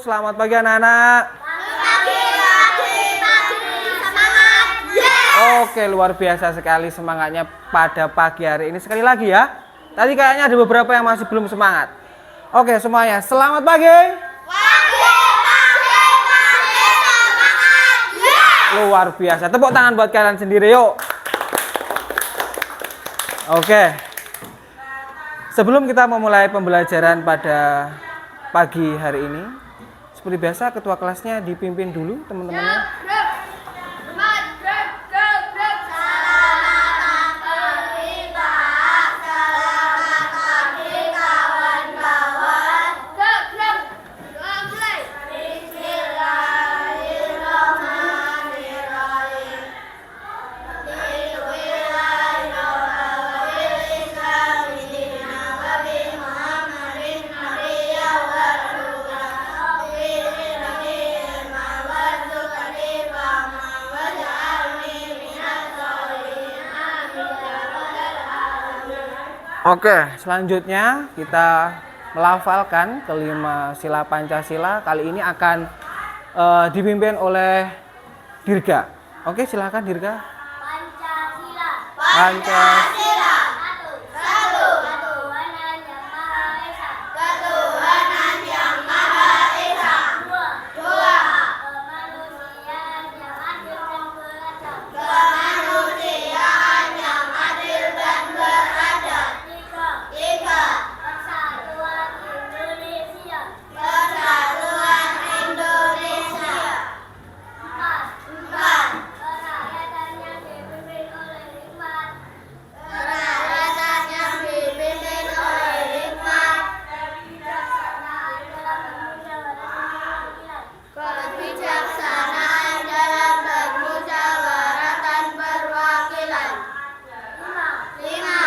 Selamat pagi anak-anak. Semangat. Oke, luar biasa sekali semangatnya pada pagi hari ini. Sekali lagi ya. Tadi kayaknya ada beberapa yang masih belum semangat. Oke, semuanya selamat pagi. Luar biasa. Tepuk tangan buat kalian sendiri yuk. Oke. Sebelum kita memulai pembelajaran pada pagi hari ini, seperti biasa ketua kelasnya dipimpin dulu teman-temannya. Oke, selanjutnya kita melafalkan kelima sila Pancasila. Kali ini akan dipimpin oleh Dirga. Oke, silakan Dirga. Pancasila. Ketuhanan yang Maha Esa. Dua. Kemanusiaan yang adil dan beradab. Tiga. Persatuan Indonesia. Empat. Kerakyatan yang dipimpin oleh hikmat. Kebijaksanaan dalam permusyawaratan perwakilan. Lima.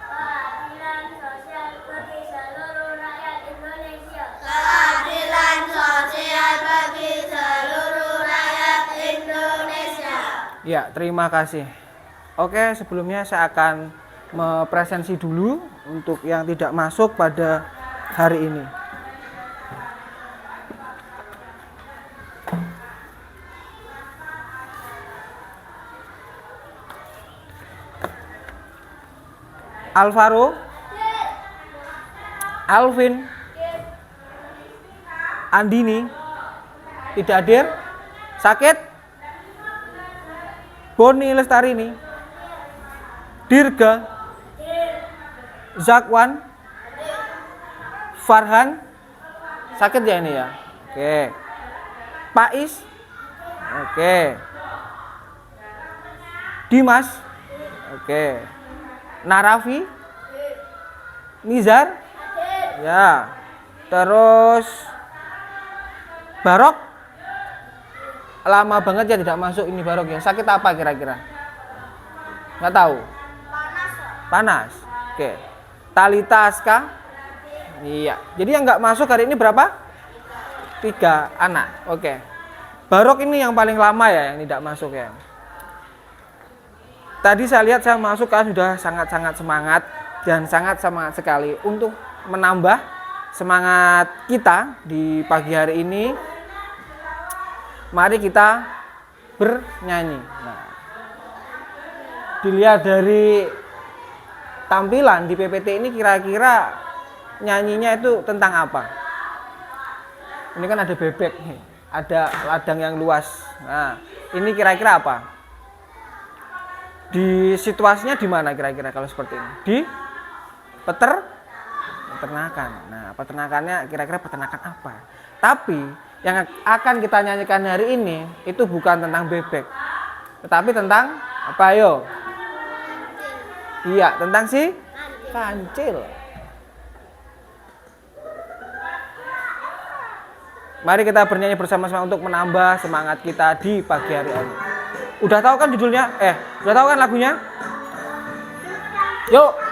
Keadilan sosial bagi seluruh rakyat Indonesia. Keadilan sosial bagi seluruh rakyat Indonesia. Ya, terima kasih. Oke, sebelumnya saya akan mempresentasi dulu untuk yang tidak masuk pada hari ini. Alvaro, Alvin, Andini, tidak hadir, sakit, Boni Lestarini, Dirga, Zakwan, Farhan, sakit ya ini ya. Oke, Pais, oke, Dimas, oke, Narafi, Nizar, ya, terus Barok, lama banget ya tidak masuk ini Barok ya. Sakit apa kira-kira? Nggak tahu. Panas. Oke. Talita Aska. Iya. Jadi yang nggak masuk hari ini berapa? 3 anak. Oke. Barok ini yang paling lama ya yang tidak masuk ya. Tadi saya lihat saya masuk kan sudah sangat-sangat semangat dan sangat semangat sekali untuk menambah semangat kita di pagi hari ini. Mari kita bernyanyi. Nah, dilihat dari tampilan di PPT ini kira-kira nyanyinya itu tentang apa? Ini kan ada bebek nih, ada ladang yang luas. Nah, ini kira-kira apa? Di situasinya di mana kira-kira kalau seperti ini? Di peternakan. Nah, peternakannya kira-kira peternakan apa? Tapi yang akan kita nyanyikan hari ini itu bukan tentang bebek, tetapi tentang apa ayo? Iya, tentang si kancil. Mari kita bernyanyi bersama-sama untuk menambah semangat kita di pagi hari ini. Udah tahu kan judulnya? Udah tahu kan lagunya? Yuk.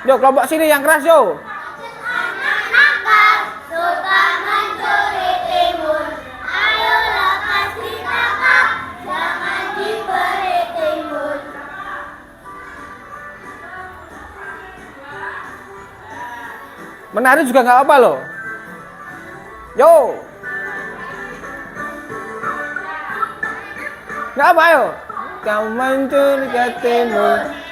Yuk kelompok sini yang keras yuk. Suka mencuri timun, ayo lekas Menari juga nggak apa loh. Yo. Nggak apa ayo. Kau mencurigamu.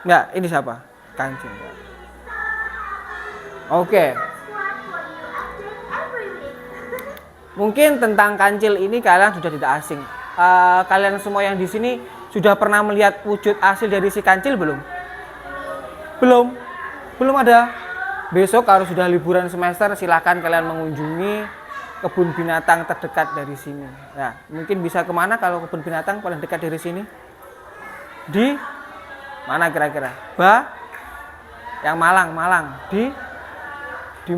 Enggak, ini siapa? Kancil. Oke. Mungkin tentang kancil ini kalian sudah tidak asing. Kalian semua yang di sini sudah pernah melihat wujud asli dari si kancil belum? Belum? Belum ada. Besok kalau sudah liburan semester silahkan kalian mengunjungi kebun binatang terdekat dari sini. Nah, mungkin bisa kemana kalau kebun binatang paling dekat dari sini? Di mana kira-kira? Yang Malang di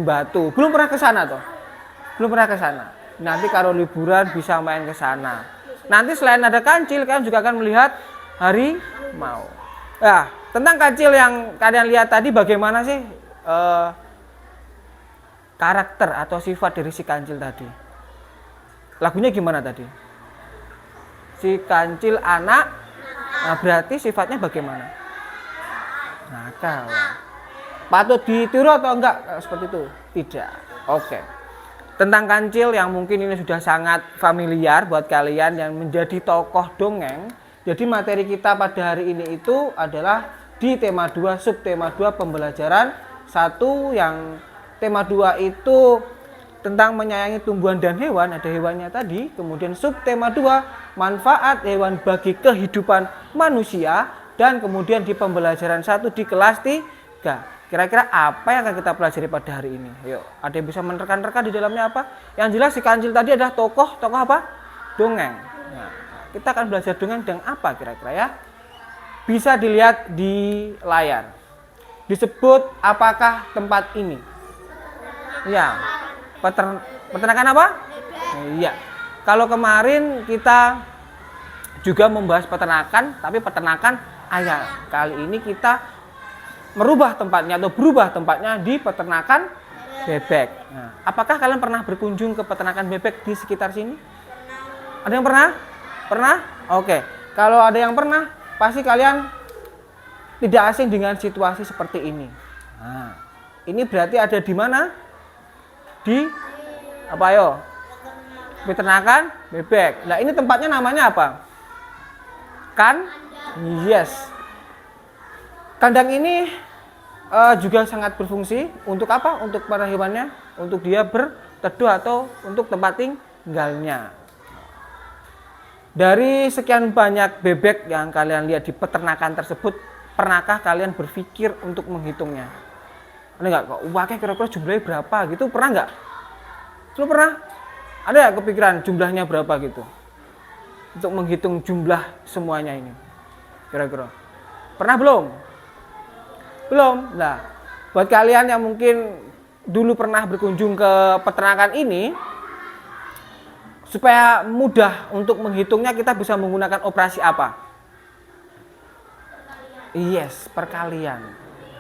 Batu. Belum pernah ke sana toh? Belum pernah ke sana. Nanti kalau liburan bisa main ke sana. Nanti selain ada kancil, kalian juga akan melihat harimau. Nah, tentang kancil yang kalian lihat tadi, bagaimana sih karakter atau sifat dari si kancil tadi? Lagunya gimana tadi? Si kancil anak, nah berarti sifatnya bagaimana? Nakal. Patut ditiru atau enggak seperti itu? Tidak. Oke. Tentang kancil yang mungkin ini sudah sangat familiar buat kalian yang menjadi tokoh dongeng. Jadi materi kita pada hari ini itu adalah di tema 2, subtema 2 pembelajaran 1 yang tema 2 itu tentang menyayangi tumbuhan dan hewan, ada hewannya tadi. Kemudian subtema 2 manfaat hewan bagi kehidupan manusia. Dan kemudian di pembelajaran 1 di kelas 3. Kira-kira apa yang akan kita pelajari pada hari ini? Yuk, ada yang bisa menerka-nerka di dalamnya apa? Yang jelas si kancil tadi adalah tokoh apa? Dongeng. Nah, kita akan belajar dongeng dengan apa kira-kira ya? Bisa dilihat di layar. Disebut apakah tempat ini? Ya, peternakan apa? Iya. Kalau kemarin kita juga membahas peternakan, tapi peternakan ayam. Kali ini kita merubah tempatnya atau berubah tempatnya di peternakan bebek. Nah, apakah kalian pernah berkunjung ke peternakan bebek di sekitar sini? Ada yang pernah? Pernah? Oke. Kalau ada yang pernah, pasti kalian tidak asing dengan situasi seperti ini. Nah, ini berarti ada di mana? Di apa yo? Peternakan bebek. Nah, ini tempatnya namanya apa? Yes. Kandang ini juga sangat berfungsi untuk apa? Untuk para hewannya, untuk dia berteduh atau untuk tempat tinggalnya. Dari sekian banyak bebek yang kalian lihat di peternakan tersebut, pernahkah kalian berpikir untuk menghitungnya? Ada nggak? Kok waknya kira-kira jumlahnya berapa gitu? Pernah nggak? Lu pernah? Ada nggak kepikiran jumlahnya berapa gitu? Untuk menghitung jumlah semuanya ini. Kira-kira. Pernah belum? Belum. Nah, buat kalian yang mungkin dulu pernah berkunjung ke peternakan ini, supaya mudah untuk menghitungnya kita bisa menggunakan operasi apa? Yes, perkalian.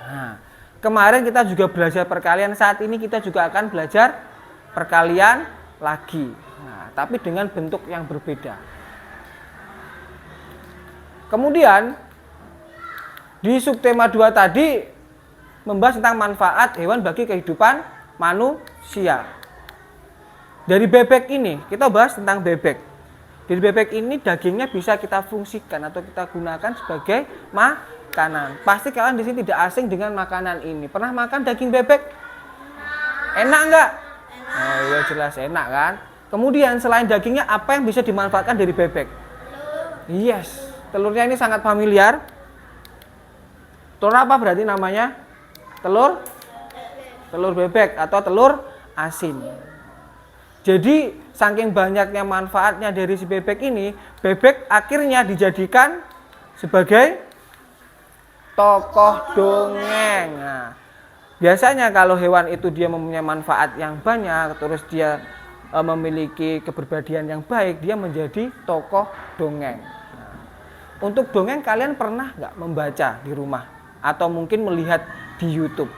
Nah, kemarin kita juga belajar perkalian, saat ini kita juga akan belajar perkalian lagi. Nah, tapi dengan bentuk yang berbeda. Kemudian di subtema 2 tadi membahas tentang manfaat hewan bagi kehidupan manusia. Dari bebek ini, kita bahas tentang bebek. Dari bebek ini dagingnya bisa kita fungsikan atau kita gunakan sebagai makanan. Pasti kalian di sini tidak asing dengan makanan ini. Pernah makan daging bebek? Enak enggak? Oh ya jelas enak kan. Kemudian selain dagingnya apa yang bisa dimanfaatkan dari bebek? Yes, telurnya ini sangat familiar. Telur apa berarti namanya? Telur bebek atau telur asin. Jadi saking banyaknya manfaatnya dari si bebek ini, bebek akhirnya dijadikan sebagai tokoh dongeng. Nah, biasanya kalau hewan itu dia mempunyai manfaat yang banyak, terus dia memiliki kepribadian yang baik, dia menjadi tokoh dongeng. Nah, untuk dongeng kalian pernah nggak membaca di rumah atau mungkin melihat di YouTube?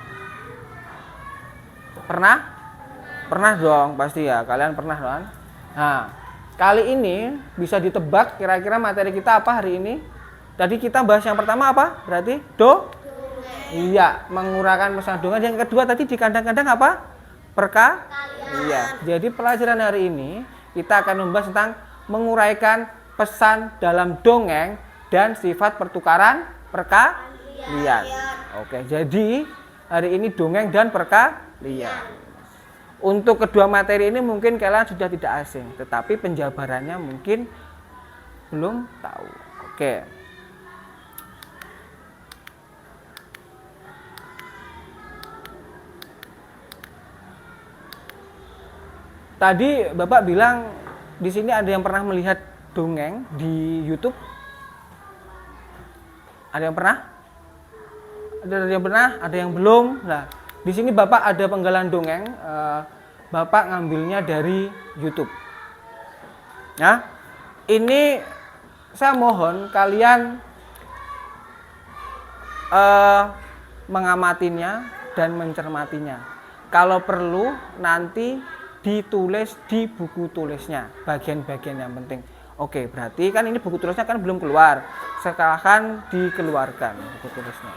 Pernah? Pernah dong, pasti ya. Kalian pernah kan? Nah, kali ini bisa ditebak kira-kira materi kita apa hari ini? Tadi kita bahas yang pertama apa? Berarti iya, menguraikan pesan dongeng. Yang kedua tadi di kandang-kandang apa? Iya. Jadi pelajaran hari ini kita akan membahas tentang menguraikan pesan dalam dongeng dan sifat pertukaran perkalian. Oke, jadi hari ini dongeng dan perkalian. Untuk kedua materi ini mungkin kalian sudah tidak asing, tetapi penjabarannya mungkin belum tahu. Oke. Tadi Bapak bilang di sini ada yang pernah melihat dongeng di YouTube? Ada yang pernah? Ada yang pernah? Ada yang belum? Nah, di sini Bapak ada penggalan dongeng. Bapak ngambilnya dari YouTube. Nah, ini saya mohon kalian mengamatinya dan mencermatinya. Kalau perlu nanti ditulis di buku tulisnya bagian-bagian yang penting. Oke, berarti kan ini buku tulisnya kan belum keluar. Sekarang dikeluarkan buku tulisnya.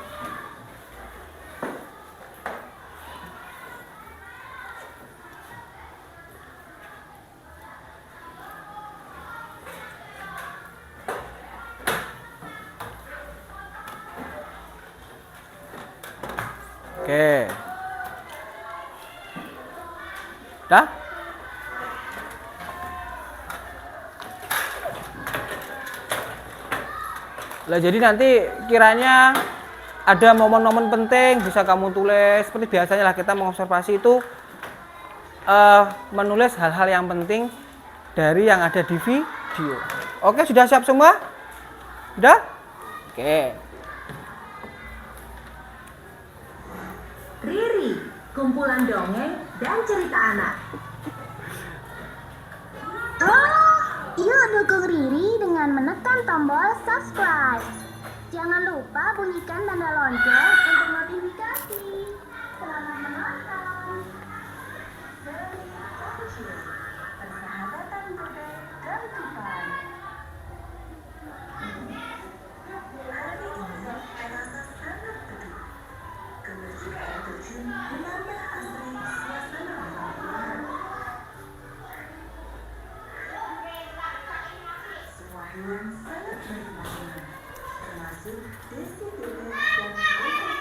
Oke. Dah? Lah jadi nanti kiranya ada momen-momen penting bisa kamu tulis seperti biasanya lah kita mengobservasi itu menulis hal-hal yang penting dari yang ada di video. Oke, sudah siap semua? Sudah? Oke. Riri, kumpulan dongeng dan cerita anak. Yuk dukung Riri dengan menekan tombol subscribe. Jangan lupa bunyikan tanda lonceng untuk notifikasi. Selamat menonton. Persahabatan budaya dan Tuhan. Hari ini terasa sangat teduh. Kemusik air terjun menambah asri suasana malam. Semua hewan sangat menikmatinya, termasuk Desi Bebek dan Bebek.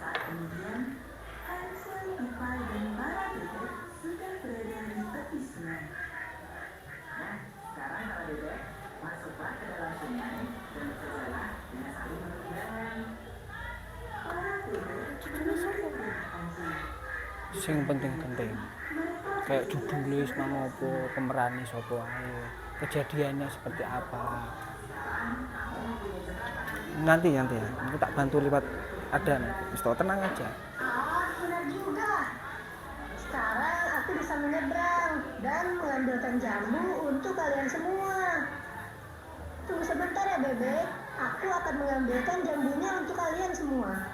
Sesaat kemudian, Hansel, Tupai, dan para bebek sudah berada di tepi sungai. Nah, sekarang para bebek, masuklah ke dalam sungai dan berjalan dengan saling berpegangan. Para bebek mulai berhaji. Sing penting-penting. Kayak judulnya nama apa, pemerannya siapa ae, kejadiannya seperti apa. Nanti ya, aku tak bantu lewat ada nih. Mister tenang aja. Benar juga. Sekarang aku bisa menyeberang dan mengambilkan jambu untuk kalian semua. Tunggu sebentar ya, Bebek. Aku akan mengambilkan jambunya untuk kalian semua.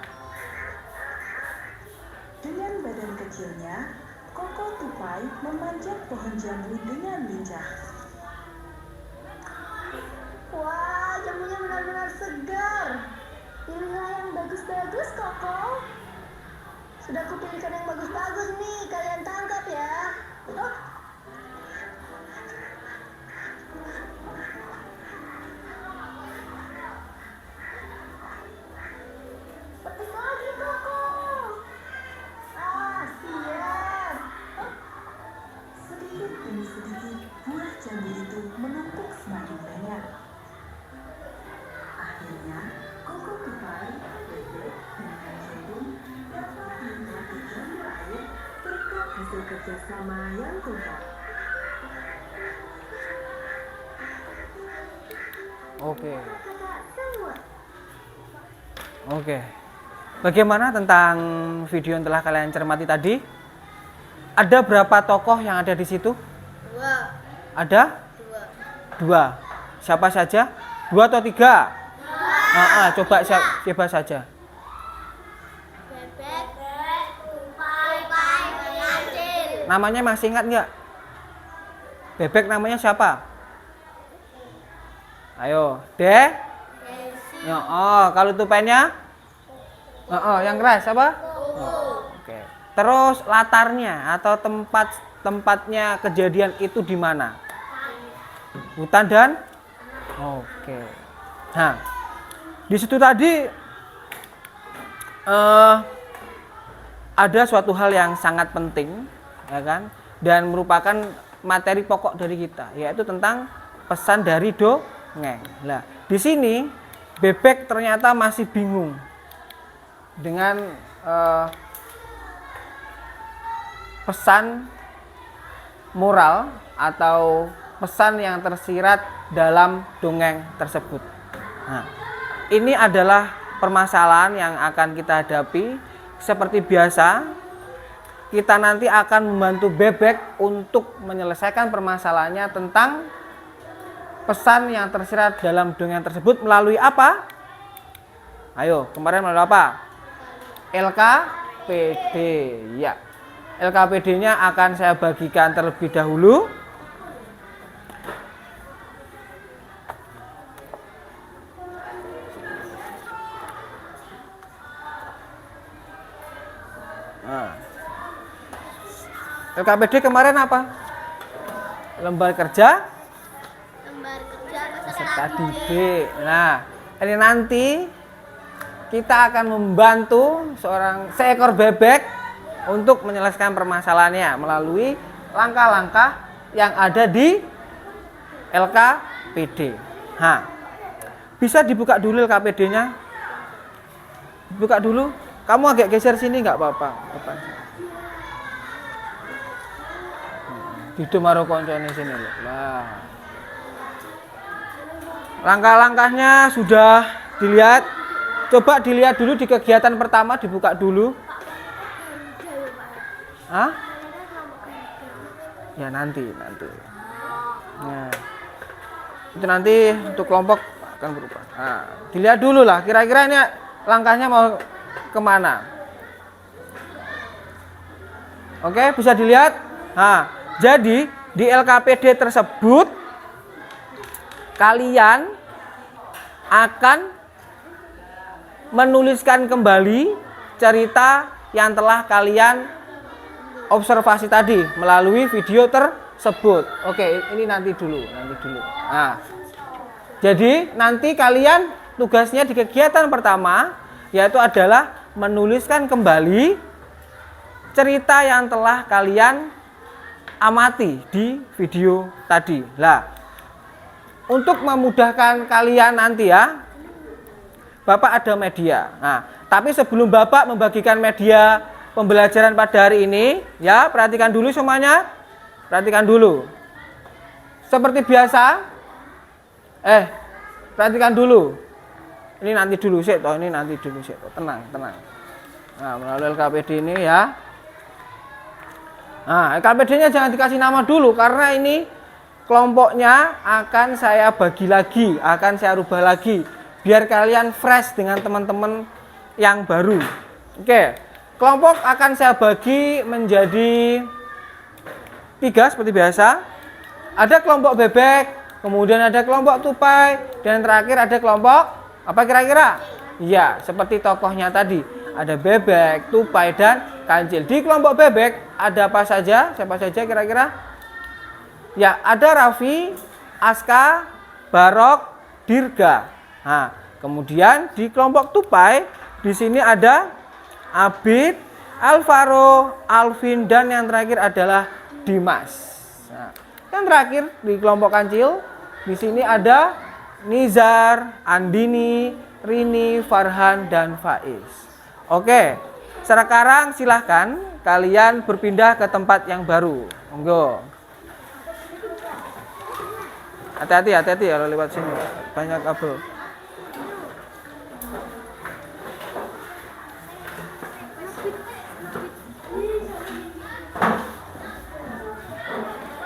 Dengan badan kecilnya, Koko Tupai memanjat pohon jambu dengan lincah. Wah, jambunya benar-benar segar. Pilihlah yang bagus-bagus, Koko. Sudah kupilihkan yang bagus-bagus nih. Kalian tangkap ya. Oh. Petik lagi, Koko. Siap. Sedikit demi sedikit, buah jambu itu menumpuk semakin banyak. Akhirnya, Koko Tupai, Bebek, dan Hansel pun dapat menikmati jambu air berkat hasil kerjasama yang kompak. Oke. Bagaimana tentang video yang telah kalian cermati tadi? Ada berapa tokoh yang ada di situ? 2. Ada? 2. Siapa saja? 2 atau 3? Coba siapa saja? Bebek, Tupai, Hansel. Namanya masih ingat nggak? Bebek namanya siapa? Ayo, Ya, kalau tupainya? Yang keras apa? Oke. Terus latarnya atau tempatnya kejadian itu di mana? Hutan dan? Oke. Nah, di situ tadi ada suatu hal yang sangat penting, ya kan? Dan merupakan materi pokok dari kita, yaitu tentang pesan dari dongeng. Nah, di sini Bebek ternyata masih bingung dengan pesan moral atau pesan yang tersirat dalam dongeng tersebut. Nah, ini adalah permasalahan yang akan kita hadapi. Seperti biasa, kita nanti akan membantu Bebek untuk menyelesaikan permasalahannya tentang pesan yang tersirat dalam dongeng tersebut melalui apa? Ayo, kemarin melalui apa? LKPD. Ya. LKPD-nya akan saya bagikan terlebih dahulu. Nah. LKPD kemarin apa? Lembar kerja peserta didik. Nah, ini nanti kita akan membantu seekor bebek untuk menyelesaikan permasalahannya melalui langkah-langkah yang ada di LKPD. Nah, bisa dibuka dulu LKPD-nya. Buka dulu. Kamu agak geser sini nggak apa-apa. Didu maro koncone sini loh. Nah. Langkah-langkahnya sudah dilihat. Coba dilihat dulu di kegiatan pertama, dibuka dulu. Ya nanti. Nah, itu nanti untuk kelompok akan berubah. Nah, dilihat dulu lah. Kira-kira ini langkahnya mau kemana? Oke, bisa dilihat. Nah, jadi di LKPD tersebut kalian akan menuliskan kembali cerita yang telah kalian observasi tadi melalui video tersebut. Oke, ini nanti dulu. Nah, jadi nanti kalian tugasnya di kegiatan pertama yaitu adalah menuliskan kembali cerita yang telah kalian amati di video tadi. Lah, untuk memudahkan kalian nanti ya, Bapak ada media. Nah, tapi sebelum Bapak membagikan media pembelajaran pada hari ini, ya perhatikan dulu semuanya. Perhatikan dulu. Seperti biasa, perhatikan dulu. Ini nanti dulu sih, toh ini nanti dulu sih, toh. Tenang. Nah, melalui LKPD ini ya. Nah, LKPD-nya jangan dikasih nama dulu karena ini kelompoknya akan saya bagi lagi, akan saya rubah lagi biar kalian fresh dengan teman-teman yang baru. Oke, kelompok akan saya bagi menjadi 3 seperti biasa. Ada kelompok bebek, kemudian ada kelompok tupai, dan terakhir ada kelompok apa kira-kira? Iya, seperti tokohnya tadi. Ada bebek, tupai, dan kancil. Di kelompok bebek ada apa saja? Siapa saja kira-kira? Ya, ada Raffi, Aska, Barok, Dirga. Nah, kemudian di kelompok tupai di sini ada Abid, Alvaro, Alvin, dan yang terakhir adalah Dimas. Nah, yang terakhir di kelompok kancil di sini ada Nizar, Andini, Rini, Farhan, dan Faiz. Oke, sekarang silahkan kalian berpindah ke tempat yang baru. Monggo. Hati-hati kalau lewat sini, banyak kabel.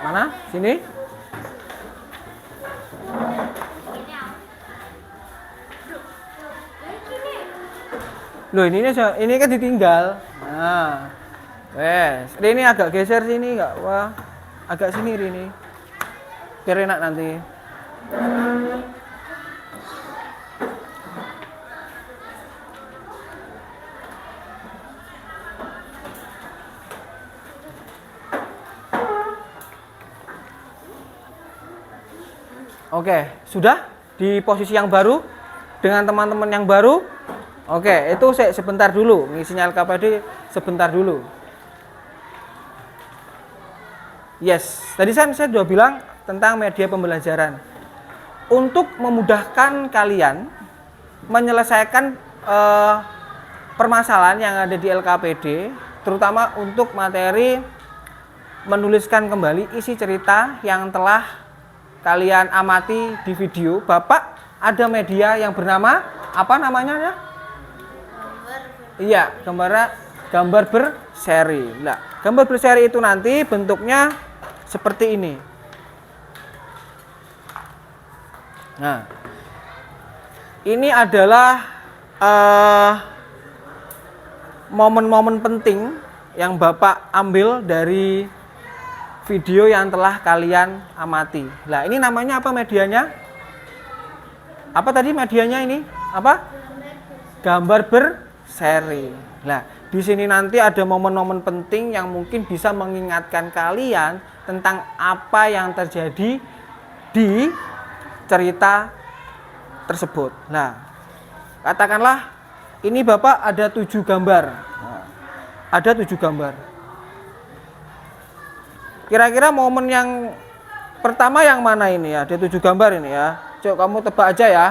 Mana? Sini? Loh, ini kan ditinggal. Nah, wes. Rini agak geser sini, enggak? Wah, agak sini Rini. Biar enak nanti. Oke, sudah di posisi yang baru dengan teman-teman yang baru. Oke, itu sebentar dulu, ngisinya LKPD sebentar dulu. Yes, tadi saya sudah bilang tentang media pembelajaran. Untuk memudahkan kalian menyelesaikan permasalahan yang ada di LKPD, terutama untuk materi menuliskan kembali isi cerita yang telah kalian amati di video. Bapak ada media yang bernama apa namanya ya? Iya, gambar berseri. Nah, gambar berseri itu nanti bentuknya seperti ini. Nah, ini adalah momen-momen penting yang Bapak ambil dari video yang telah kalian amati. Nah, ini namanya apa medianya? Apa tadi medianya ini? Apa? Gambar berseri. Nah, di sini nanti ada momen-momen penting yang mungkin bisa mengingatkan kalian tentang apa yang terjadi di cerita tersebut. Nah, katakanlah ini Bapak ada 7 gambar. Nah, ada 7 gambar. Kira-kira momen yang pertama yang mana ini ya? Ada 7 gambar ini ya. Coba kamu tebak aja ya.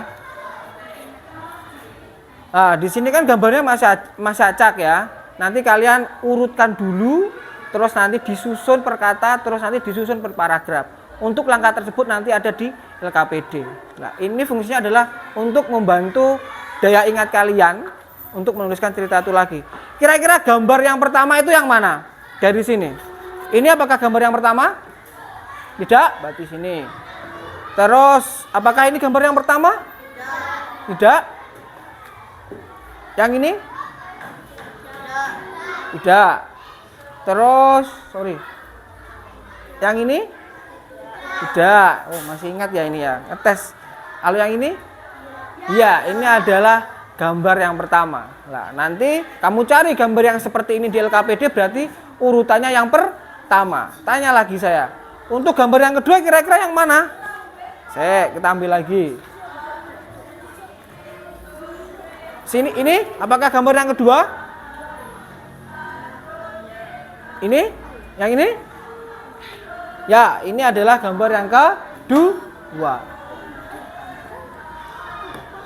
Nah, di sini kan gambarnya masih acak ya. Nanti kalian urutkan dulu, terus nanti disusun per kata, terus nanti disusun per paragraf. Untuk langkah tersebut nanti ada di LKPD. Nah, ini fungsinya adalah untuk membantu daya ingat kalian untuk menuliskan cerita itu lagi. Kira-kira gambar yang pertama itu yang mana? Dari sini. Ini apakah gambar yang pertama? Tidak, berarti sini. Terus, apakah ini gambar yang pertama? Tidak. Yang ini? Tidak. Terus, sorry. Yang ini? Tidak. Oh, masih ingat ya ini ya. Ngetes. Kalau yang ini? Iya, ini adalah gambar yang pertama. Nah, nanti kamu cari gambar yang seperti ini di LKPD berarti urutannya yang pertama. Tanya lagi saya. Untuk gambar yang kedua kira-kira yang mana? Kita ambil lagi. Sini ini apakah gambar yang kedua? Ini? Yang ini? Ya, ini adalah gambar yang kedua.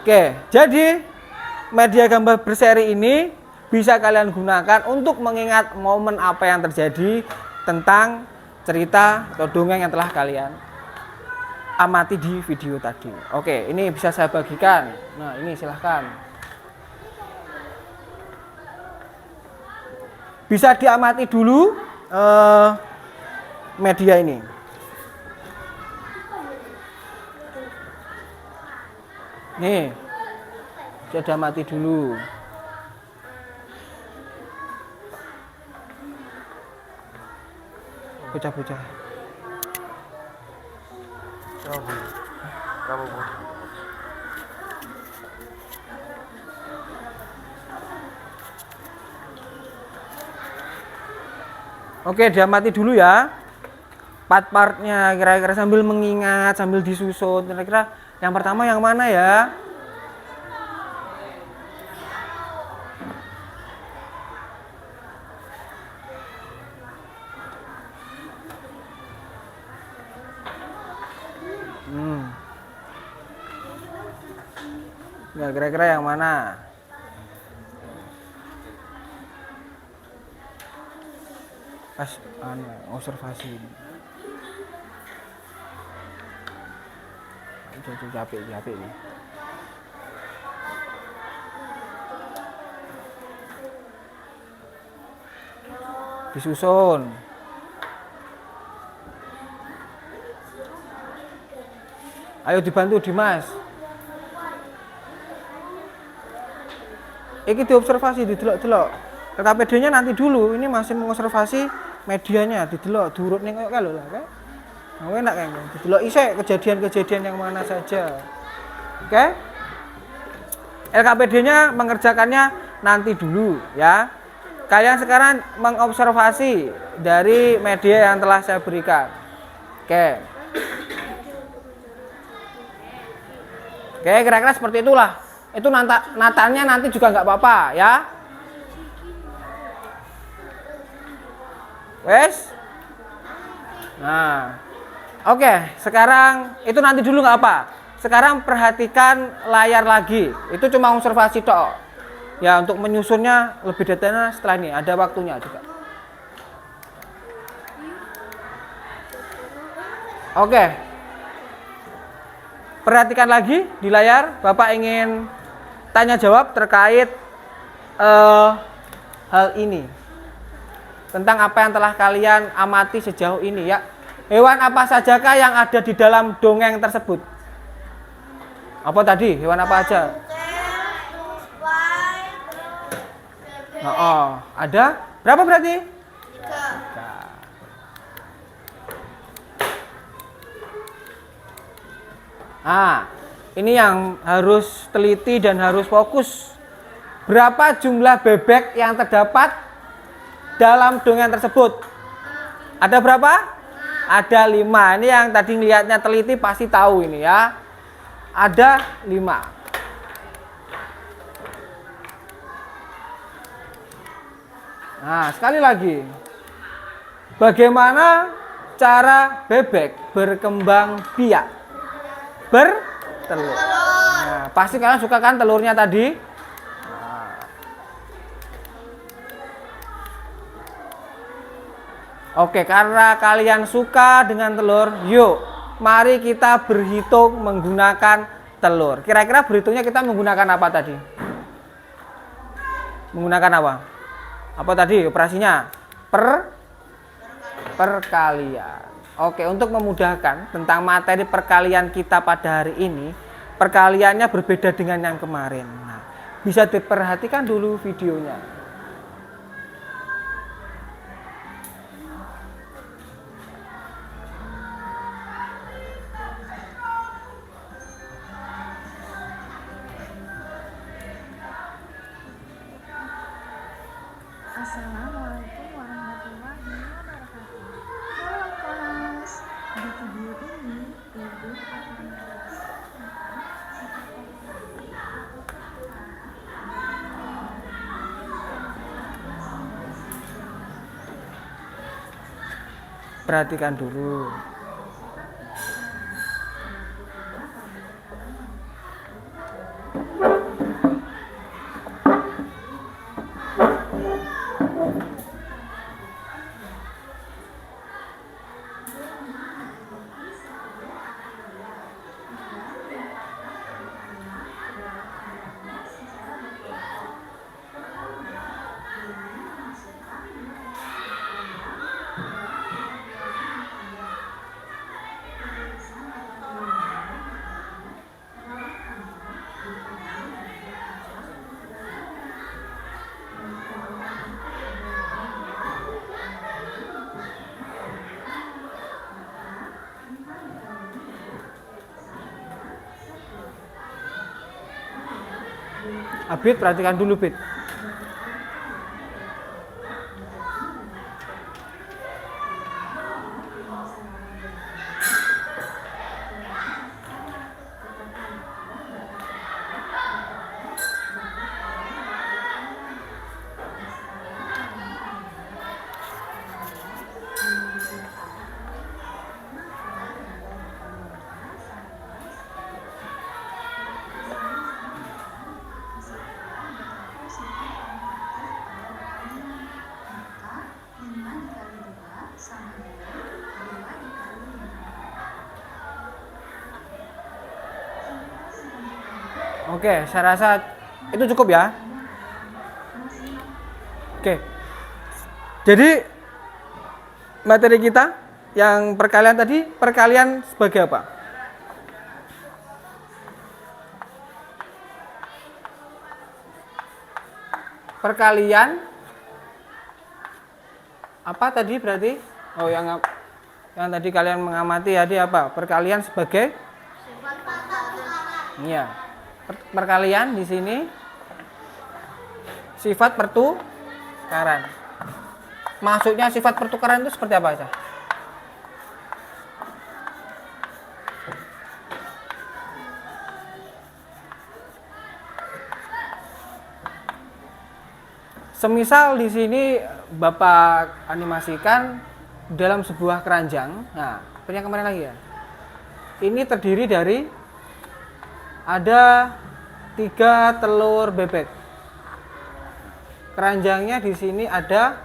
Oke, jadi media gambar berseri ini bisa kalian gunakan untuk mengingat momen apa yang terjadi tentang cerita atau dongeng yang telah kalian amati di video tadi. Oke, ini bisa saya bagikan. Nah, ini silahkan. Bisa diamati dulu media ini. Nih, sudah mati dulu. Bocah-bocah. Oke, dia mati dulu ya. Part-partnya kira-kira sambil mengingat, sambil disusun. Kira-kira yang pertama yang mana ya? Ya, kira-kira yang mana? Pas observasi. Capek nih. Disusun. Ayo dibantu Dimas. Iki diobservasi, didelok-delok. KPD-nya nanti dulu, ini masih mengobservasi medianya, didelok, diurut ning koyo lho lah, Kak. Nah, enak kan, didelok isek kejadian-kejadian yang mana saja. Oke? LKPD-nya mengerjakannya nanti dulu ya. Kalian sekarang mengobservasi dari media yang telah saya berikan. Oke. Oke, kira-kira seperti itulah. Itu natanya nanti juga nggak apa-apa ya. Wes. Nah, oke. Sekarang itu nanti dulu nggak apa. Sekarang perhatikan layar lagi. Itu cuma observasi tok. Ya, untuk menyusunnya lebih detailnya setelah ini. Ada waktunya juga. Oke. Perhatikan lagi di layar. Bapak ingin tanya jawab terkait hal ini. Tentang apa yang telah kalian amati sejauh ini ya. Hewan apa sajakah yang ada di dalam dongeng tersebut? Apa tadi? Hewan apa aja? Oh, ada? Berapa berarti? 3. Ini yang harus teliti dan harus fokus. Berapa jumlah bebek yang terdapat dalam dongeng tersebut? Ada berapa? Ada 5. Ini yang tadi lihatnya teliti pasti tahu ini ya. Ada 5. Nah, sekali lagi. Bagaimana cara bebek berkembang biak? Bertelur. Nah, pasti kalian suka kan telurnya tadi? Nah. Oke, karena kalian suka dengan telur, yuk mari kita berhitung menggunakan telur. Kira-kira berhitungnya kita menggunakan apa tadi? Menggunakan apa? Apa tadi operasinya? Perkalian. Oke, untuk memudahkan tentang materi perkalian kita pada hari ini, perkaliannya berbeda dengan yang kemarin. Nah, bisa diperhatikan dulu videonya. Assalamualaikum warahmatullahi wabarakatuh. Halo kelas, di video ini Ibu akan menjelaskan tentang sifat Perhatikan dulu. Abid, perhatikan dulu, Bid. Oke, saya rasa itu cukup ya. Oke. Jadi materi kita yang perkalian tadi, perkalian sebagai apa? Perkalian apa tadi berarti? Oh, yang tadi kalian mengamati tadi apa? Perkalian sebagai iya. Perkalian di sini sifat pertukaran. Maksudnya sifat pertukaran itu seperti apa aja? Semisal di sini Bapak animasikan dalam sebuah keranjang. Nah, yang kemarin lagi ya. Ini terdiri dari ada 3 telur bebek. Keranjangnya di sini ada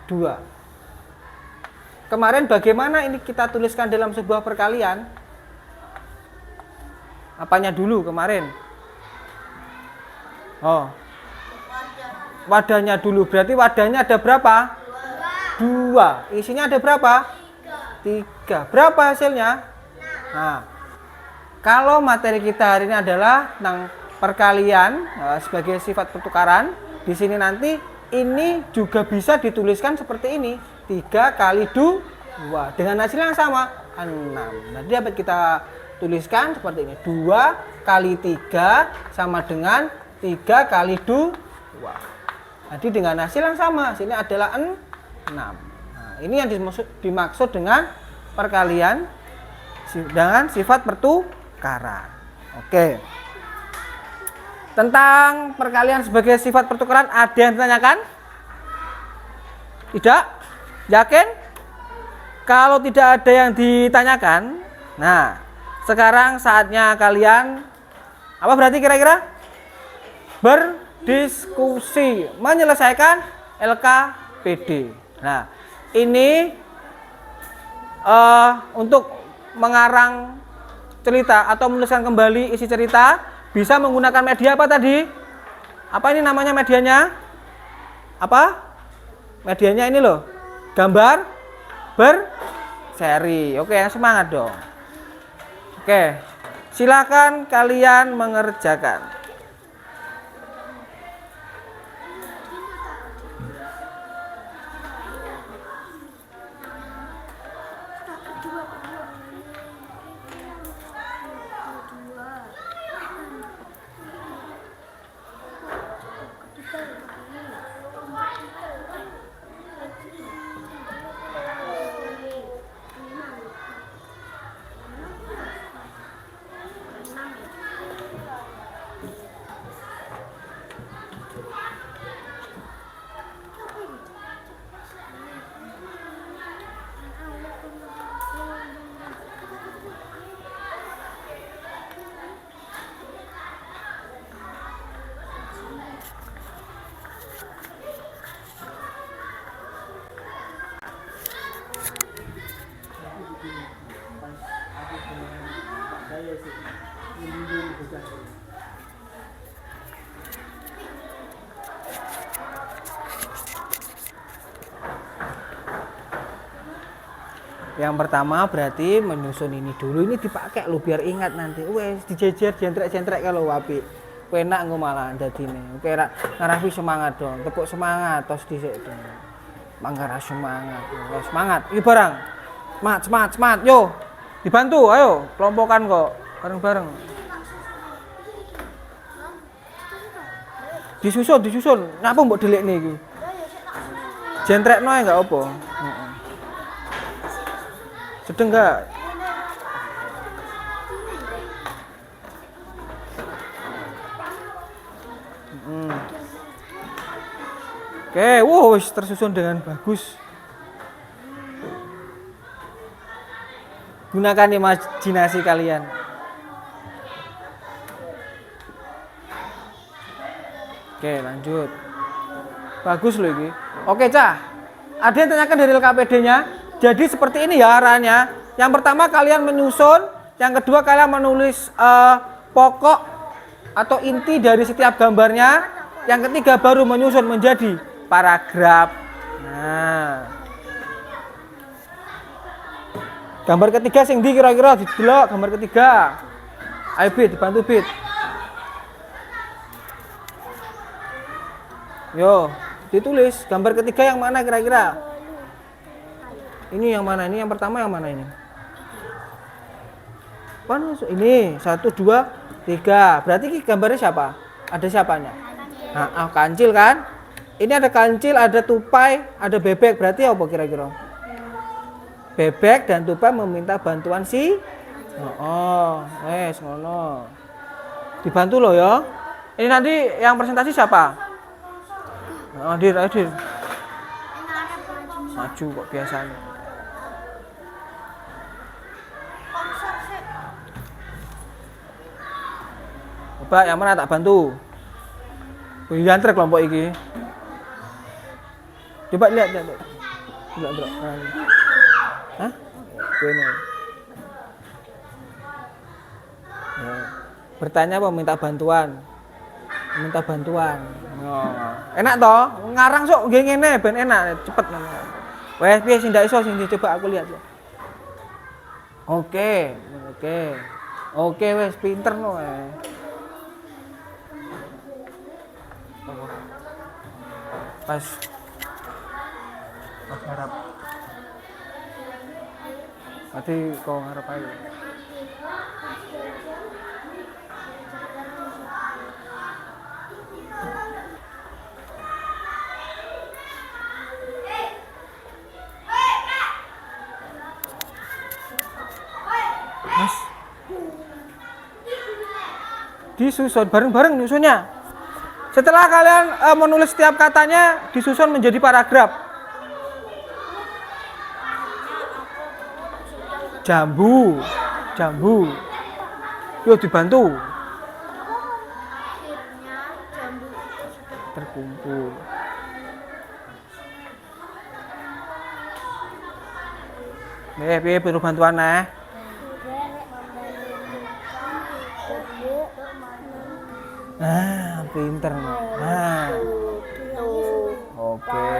2. Kemarin bagaimana ini kita tuliskan dalam sebuah perkalian? Apanya dulu kemarin? Oh, wadahnya dulu. Berarti wadahnya ada berapa? 2. Isinya ada berapa? 3. Berapa hasilnya? Nah, kalau materi kita hari ini adalah tentang perkalian sebagai sifat pertukaran, di sini nanti ini juga bisa dituliskan seperti ini, 3 kali 2 dengan hasil yang sama 6. Nanti dapat kita tuliskan seperti ini, 2 kali 3 sama dengan 3 kali 2. Jadi dengan hasil yang sama, sini adalah 6. Nah, ini yang dimaksud dengan perkalian dengan sifat pertukaran. Oke. Tentang perkalian sebagai sifat pertukaran ada yang ditanyakan? Tidak? Yakin? Kalau tidak ada yang ditanyakan, nah, sekarang saatnya kalian apa berarti kira-kira? Berdiskusi, menyelesaikan LKPD. Nah, ini untuk mengarang cerita atau menuliskan kembali isi cerita bisa menggunakan media apa tadi? Apa ini namanya medianya? Apa? Medianya ini loh. Gambar berseri. Oke, semangat dong. Oke. Silakan kalian mengerjakan. Yang pertama berarti menyusun ini dulu, ini dipakai lo biar ingat nanti. Wes dijejer jentrek-jentrek kalau apik. Penak engko malah dadine. Oke ra ngarafi semangat dong. Tepuk semangat tos dhisik dong. Manggara semangat. Wes semangat. Iki barang. Semangat. Yo. Dibantu, ayo. Kelompokan kok. Bareng-bareng. Disusun. Ngapa mbok delikne iki? Jentrekno ae enggak apa. Heeh. Sedeng enggak? Oke, wis tersusun dengan bagus. Gunakan imajinasi kalian. Oke, lanjut. Bagus loh ini. Oke, Cah. Ada yang tanyakan dari LKPD-nya. Jadi seperti ini ya arahnya. Yang pertama kalian menyusun, yang kedua kalian menulis pokok atau inti dari setiap gambarnya. Yang ketiga baru menyusun menjadi paragraf. Nah. Gambar ketiga sing ndi kira-kira didelok gambar ketiga. Ayo Bit, dibantu Bit. Yo, ditulis gambar ketiga yang mana kira-kira? Ini yang mana? Ini yang pertama yang mana ini? Mana? Ini 1, 2, 3. Berarti ini gambarnya siapa? Ada siapanya? Nah, kancil kan? Ini ada kancil, ada tupai, ada bebek. Berarti apa kira-kira? Bebek dan tupai meminta bantuan si. Ngono. Dibantu loh ya. Ini nanti yang presentasi siapa? Hadir. Maju kok biasanya. Coba yang mana tak bantu? Yantre kelompok iki. Coba lihat. Lihat. Hah? Ini. Ya. Bertanya apa minta bantuan? Minta bantuan. Oh. Enak toh? Ngarang sok nggih ngene ben enak, cepet. Wes piye sing ndak iso sing coba aku lihat. Oke, wes pinter no. Pas harap. Nanti kau ngarep aja. Mas, disusun bareng-bareng nyusunnya. Setelah kalian menulis setiap katanya, disusun menjadi paragraf. Jambu. Yuk dibantu. Terkumpul. Piye perlu bantuan nah? Nah, pinter. Nah. Oke.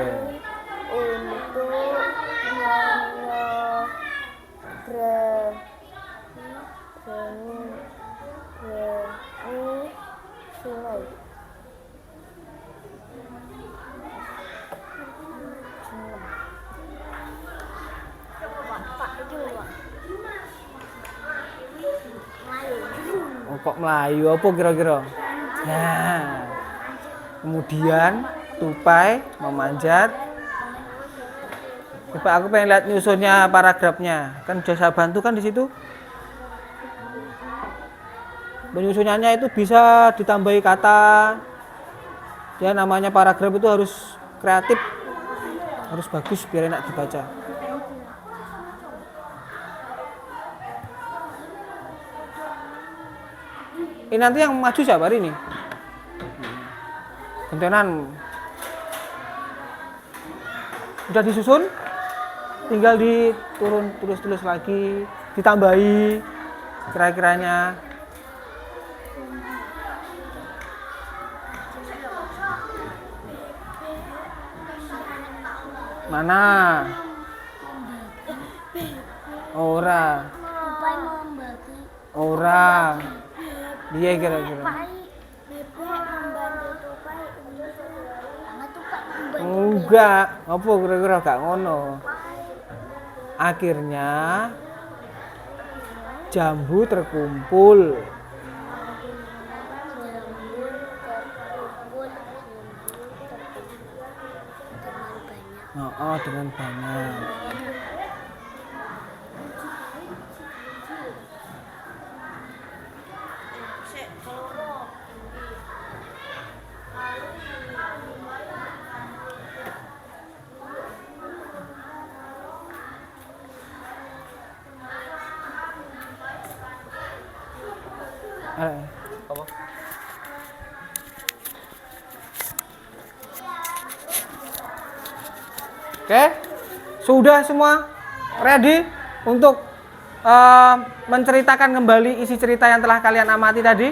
Untuk sungai. Oh, kok Melayu apa kira-kira? Nah, kemudian tupai memanjat. Coba aku pengen lihat nyusunnya paragrafnya. Kan udah saya bantu kan di situ. Penyusunannya itu bisa ditambahi kata. Ya namanya paragraf itu harus kreatif, harus bagus biar enak dibaca. Ini nanti yang maju siapa hari ini? Gentenan. Udah disusun? Tinggal diturun tulis-tulis lagi, ditambahi kira-kiranya. Mana? Ora. Tupai membagi. Ora. Dia kira-kira. Bebek membantu tupai untuk sama tupai membantu Enggak. Apa kira-kira gak ngono? Akhirnya jambu terkumpul. Dengan banyak. Apa? Oke, sudah semua ready untuk menceritakan kembali isi cerita yang telah kalian amati tadi.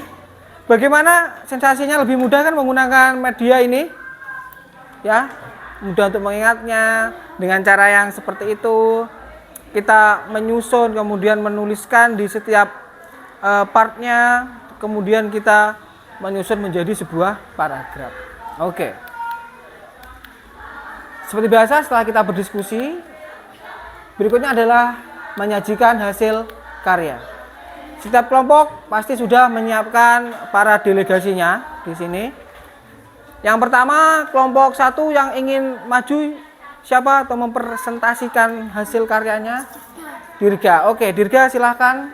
Bagaimana sensasinya? Lebih mudah kan menggunakan media ini? Ya, mudah untuk mengingatnya dengan cara yang seperti itu. Kita menyusun kemudian menuliskan di setiap partnya, kemudian kita menyusun menjadi sebuah paragraf. Oke. Seperti biasa setelah kita berdiskusi, berikutnya adalah menyajikan hasil karya. Setiap kelompok pasti sudah menyiapkan para delegasinya di sini. Yang pertama, kelompok 1 yang ingin maju siapa atau mempresentasikan hasil karyanya? Dirga. Oke, Dirga silahkan.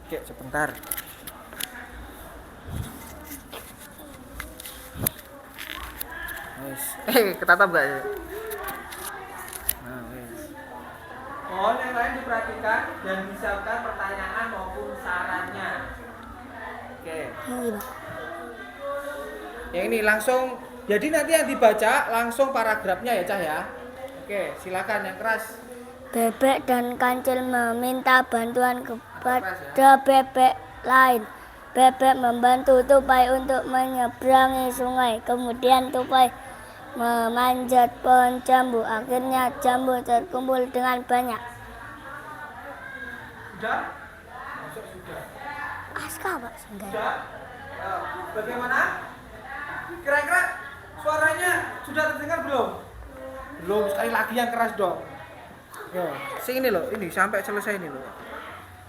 Oke, sebentar. Ketatap gak ya? Nah, mohon yang lain diperhatikan dan disiapkan pertanyaan maupun sarannya. Oke. Yang ini langsung, jadi nanti yang dibaca langsung paragrafnya ya Cah ya. Oke, silakan yang keras. Bebek dan kancil meminta bantuan kepada bebek lain. Bebek membantu tupai untuk menyeberangi sungai. Kemudian tupai memanjat pohon jambu. Akhirnya jambu terkumpul dengan banyak. Sudah? Masuk sudah. Aska Pak Senggai. Sudah? Bagaimana? Kira-kira suaranya sudah terdengar belum? Belum, sekali lagi yang keras dong. Yo, sini loh, ini sampai selesai ini loh.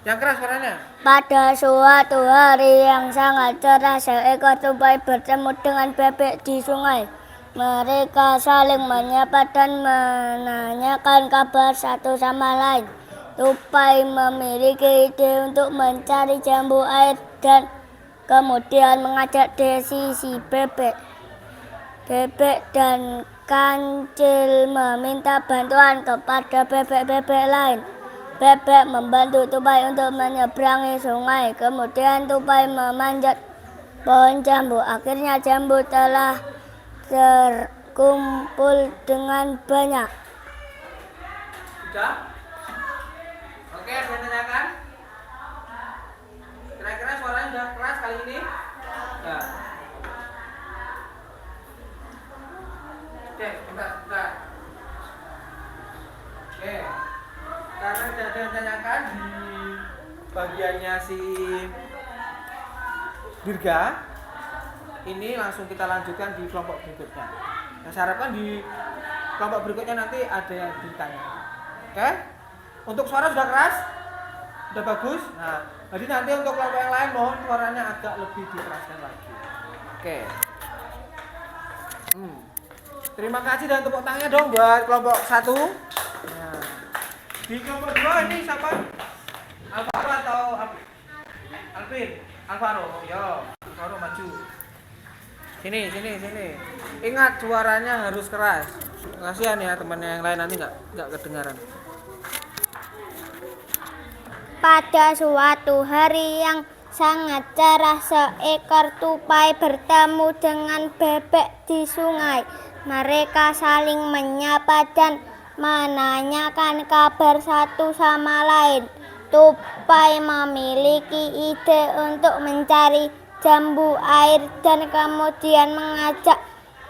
Yang keras suaranya. Pada suatu hari yang sangat cerah, seekor tupai bertemu dengan bebek di sungai. Mereka saling menyapa dan menanyakan kabar satu sama lain. Tupai memiliki ide untuk mencari jambu air dan kemudian mengajak Desi si bebek. Bebek dan kancil meminta bantuan kepada bebek-bebek lain. Bebek membantu tupai untuk menyeberangi sungai. Kemudian tupai memanjat pohon jambu. Akhirnya jambu telah terkumpul dengan banyak. Sudah? Oke, saya tanyakan. Kira-kira suaranya sudah keras kali ini? Ya. Oke, bentar. Oke. Karena sudah ada yang tanyakan di bagiannya si Dirga, ini langsung kita lanjutkan di kelompok berikutnya. Nah, saya harapkan di kelompok berikutnya nanti ada yang ditanya. Oke? Untuk suara sudah keras? Sudah bagus? Nah, jadi nanti untuk kelompok yang lain mohon suaranya agak lebih dikeraskan lagi. Oke. Terima kasih dan tepuk tangannya dong buat kelompok 1. Nah, di kelompok 2 ini siapa? Alvaro atau Alvin? Alvaro, yo. Alvaro maju. Sini. Ingat suaranya harus keras. Kasihan ya temannya yang lain nanti nggak kedengaran. Pada suatu hari yang sangat cerah, seekor tupai bertemu dengan bebek di sungai. Mereka saling menyapa dan menanyakan kabar satu sama lain. Tupai memiliki ide untuk mencari jambu air dan kemudian mengajak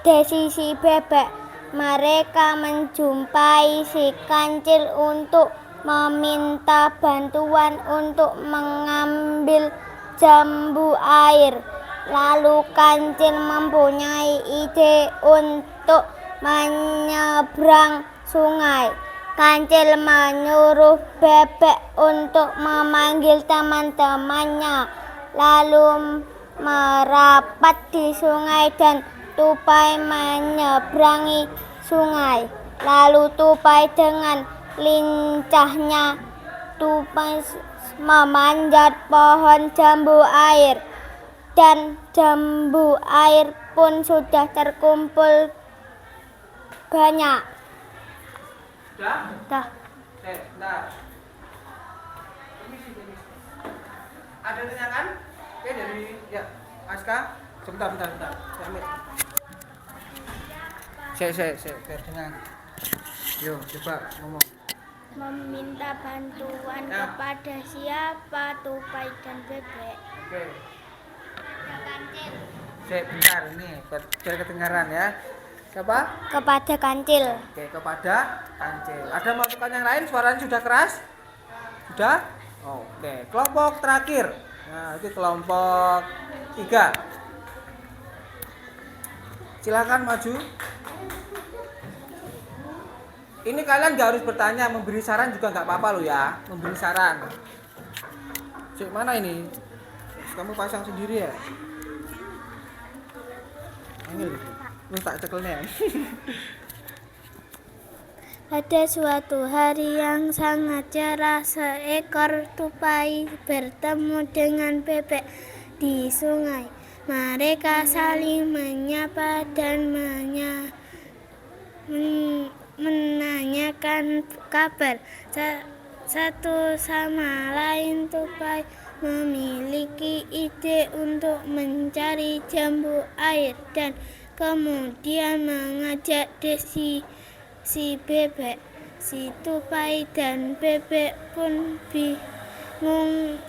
Desi si bebek. Mereka menjumpai si kancil untuk meminta bantuan untuk mengambil jambu air. Lalu kancil mempunyai ide untuk menyeberang sungai. Kancil menyuruh bebek untuk memanggil teman-temannya, lalu merapat di sungai dan Tupai menyeberangi sungai. Lalu Tupai dengan lincahnya Tupai memanjat pohon jambu air, dan jambu air pun sudah terkumpul banyak. Sudah? Dah. Bentar. Permisi. Ada tanyakan? Oke, dari ya Aska. Sebentar. Saya ambil. Saya biar dengar. Yo, coba ngomong. Meminta bantuan kepada siapa? Tupai dan bebek. Oke. Bentar ini biar kedengaran ya. Siapa? Kepada kancil. Oke, kepada kancil. Ada masukan yang lain? Suaranya sudah keras? Sudah? Oke, kelompok terakhir. Nah, itu kelompok 3. Silakan maju. Ini kalian gak harus bertanya, memberi saran juga nggak apa-apa loh ya. Memberi saran. Cik, mana ini? Kamu pasang sendiri ya? Angel. Tak cekelnya. Pada suatu hari yang sangat cerah, seekor tupai bertemu dengan bebek di sungai. Mereka saling menyapa dan menanyakan kabar satu sama lain. Tupai memiliki ide untuk mencari jambu air dan kemudian mengajak Desi si bebek. Si Tupai dan bebek pun bingung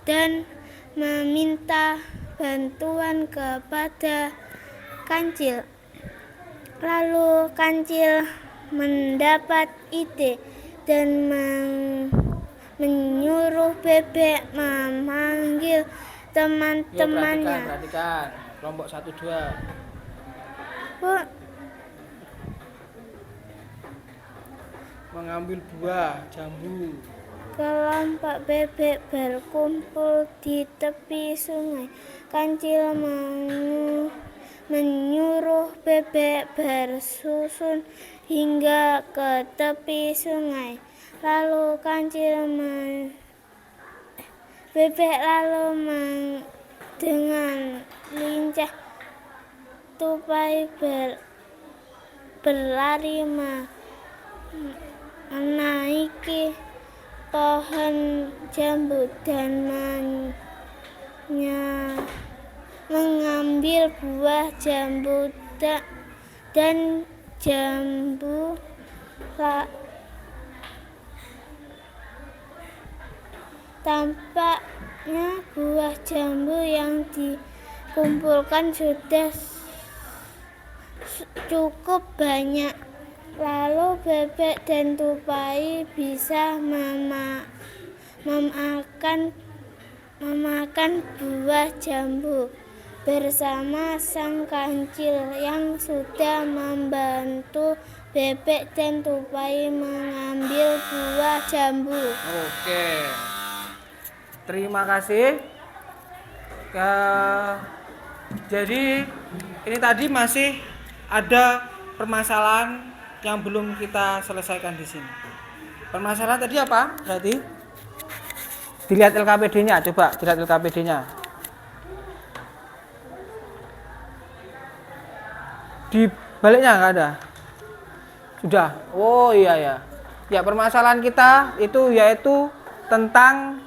dan meminta bantuan kepada kancil. Lalu kancil mendapat ide dan menyuruh bebek memanggil teman-temannya. Perhatikan. Kelompok 1, 2. Bu, Mengambil buah jambu. kelompok bebek berkumpul di tepi sungai. Kancil menyuruh bebek bersusun hingga ke tepi sungai. Lalu bebek dengan lincah Tupai berlari menaiki pohon jambu dan mengambil buah jambu dan jambu. Tampaknya buah jambu yang dikumpulkan sudah cukup banyak. Lalu bebek dan Tupai bisa memakan buah jambu bersama sang kancil yang sudah membantu bebek dan Tupai mengambil buah jambu. Oke. Terima kasih. Jadi ini tadi masih ada permasalahan yang belum kita selesaikan di sini. Permasalahan tadi apa? Berarti dilihat LKPD-nya, coba dilihat LKPD-nya. Di baliknya nggak ada. Sudah. Oh iya ya. Ya, permasalahan kita itu yaitu tentang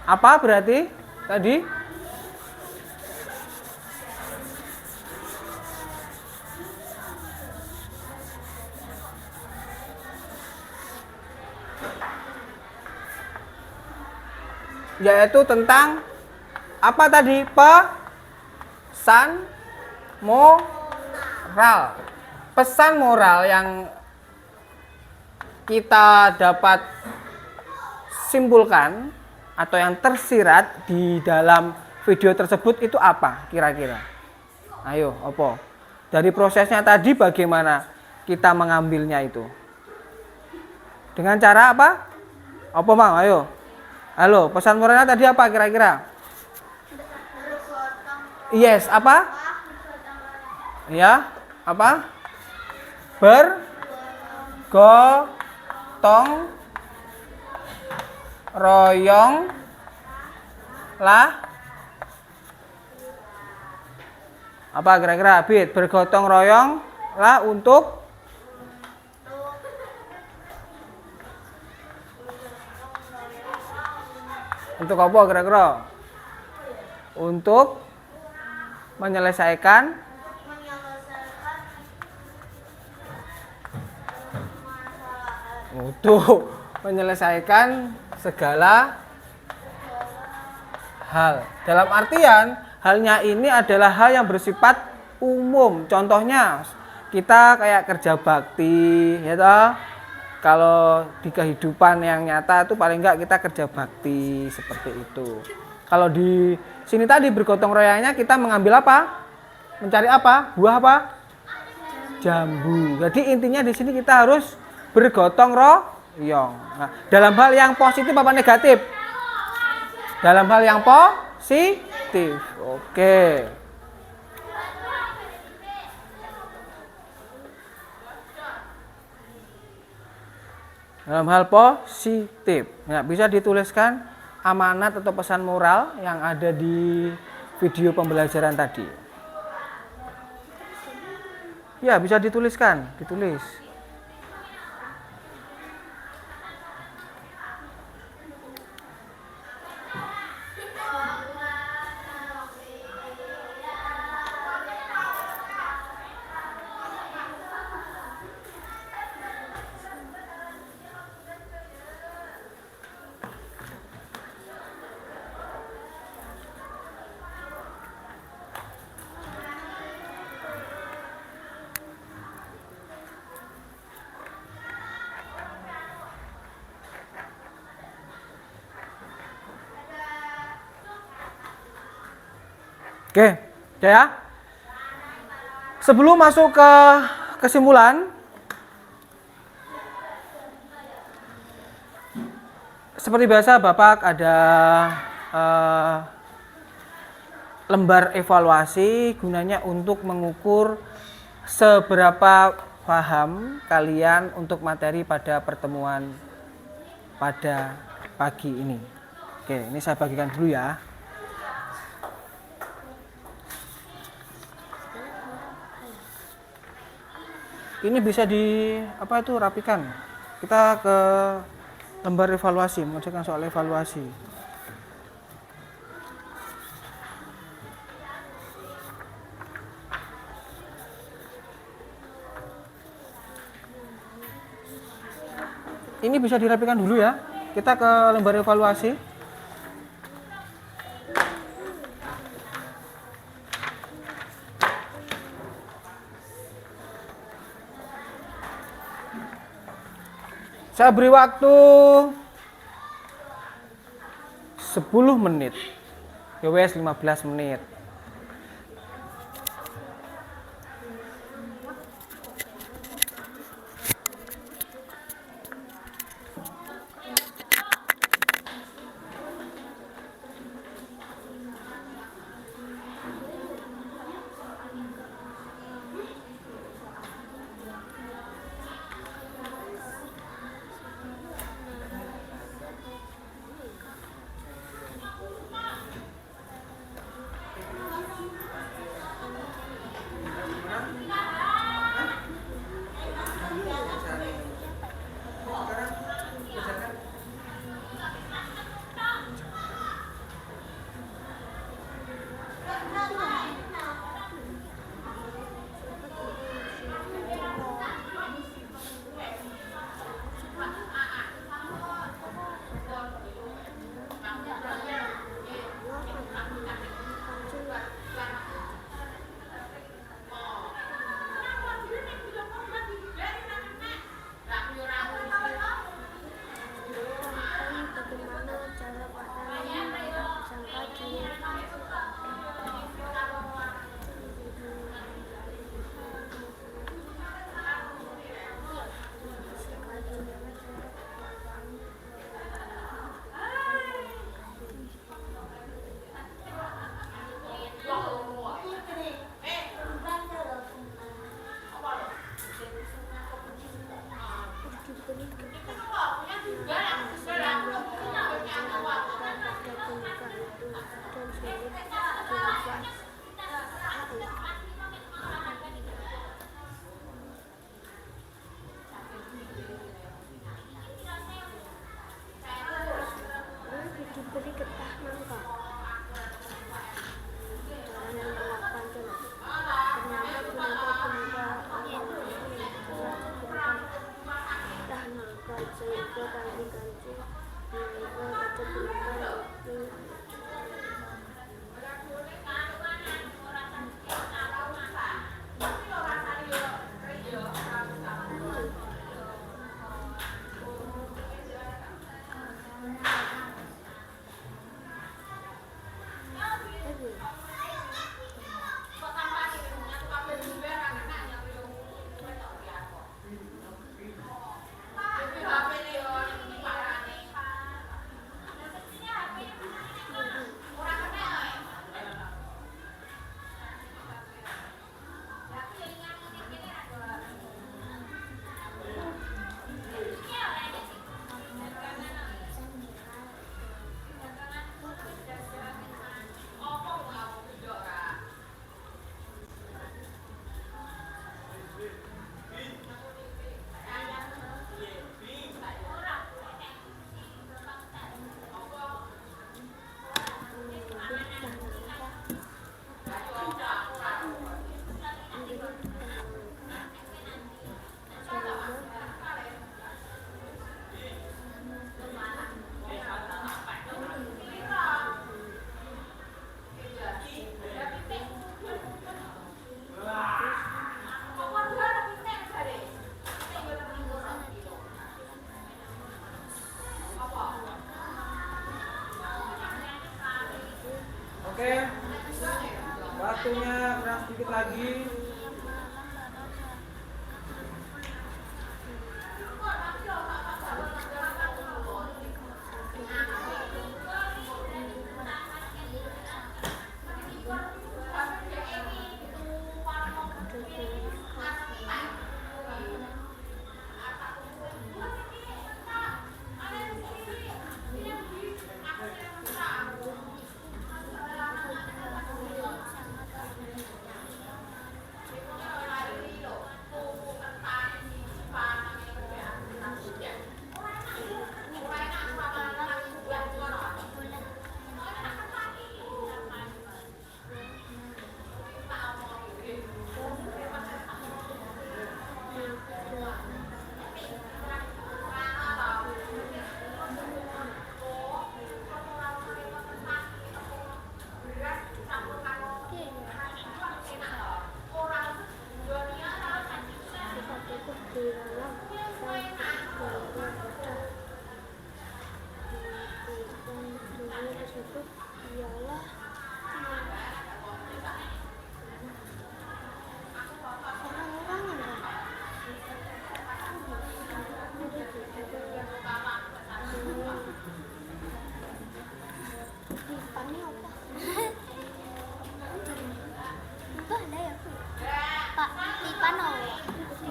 apa berarti tadi? yaitu tentang apa tadi? Pesan moral. Pesan moral yang kita dapat simpulkan atau yang tersirat di dalam video tersebut itu apa kira-kira? Ayo, opo? Dari prosesnya tadi bagaimana kita mengambilnya itu? Dengan cara apa? Apa Mang? Ayo. Halo, pesan moralnya tadi apa kira-kira? Yes, apa? Ya, apa? Bergotong royong lah. Apa kira-kira? Bit, bergotong royong lah untuk apa kira-kira? Untuk menyelesaikan segala hal. Dalam artian halnya ini adalah hal yang bersifat umum. Contohnya kita kayak kerja bakti, ya toh. Kalau di kehidupan yang nyata itu paling enggak kita kerja bakti seperti itu. Kalau di sini tadi bergotong royongnya kita mengambil apa? Mencari apa? Buah apa? Jambu. Jadi intinya di sini kita harus bergotong royong. Nah, dalam hal yang positif apa negatif? Dalam hal yang positif. Oke. Dalam hal positif. Nah, bisa dituliskan amanat atau pesan moral yang ada di video pembelajaran tadi. Ya, bisa dituliskan, ditulis. Oke, ya. Sebelum masuk ke kesimpulan, seperti biasa Bapak ada lembar evaluasi gunanya untuk mengukur seberapa paham kalian untuk materi pada pertemuan pada pagi ini. Oke, ini saya bagikan dulu ya. Ini bisa rapikan. Kita ke lembar evaluasi, mengerjakan soal evaluasi. Ini bisa dirapikan dulu ya. Kita ke lembar evaluasi. Saya beri waktu 10 menit. Ya wes 15 menit. diberi getah nangka. Orang yang melakukan getah nangka sehingga tadi kancing nangka baca penangka itu Oke, waktunya kurang sedikit lagi.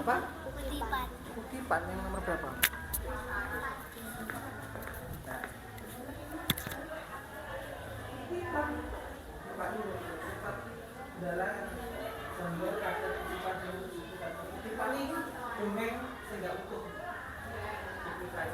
Apa? Kutipan yang nomor berapa? Kutipan adalah gambar kaca kutipan yang lucu. Kutipan ini dongeng sehingga utuh. Kutipan.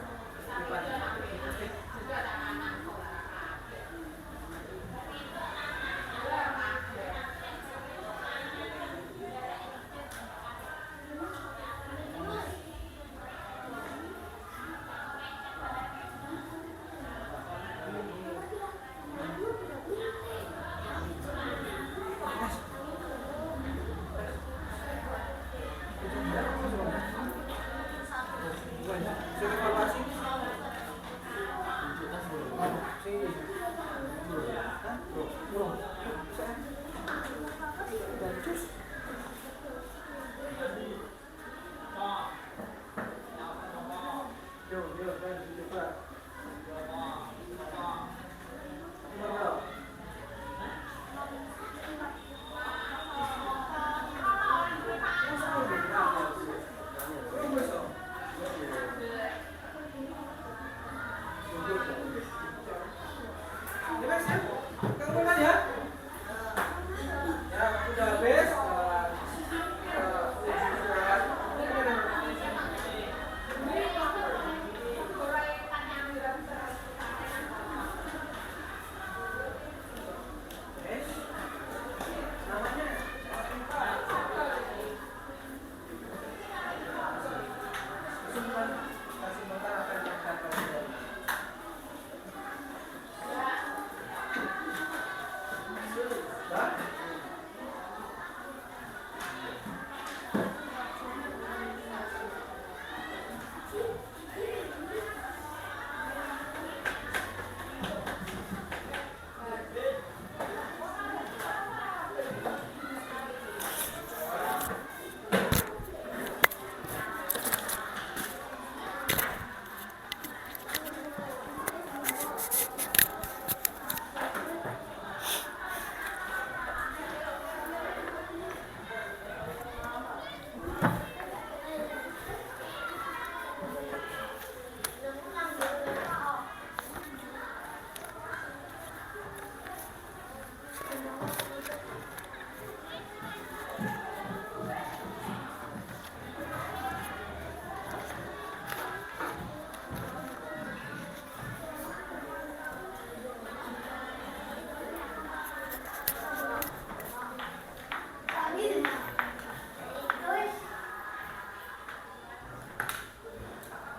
Kamu kan ya? Ya, udah habis.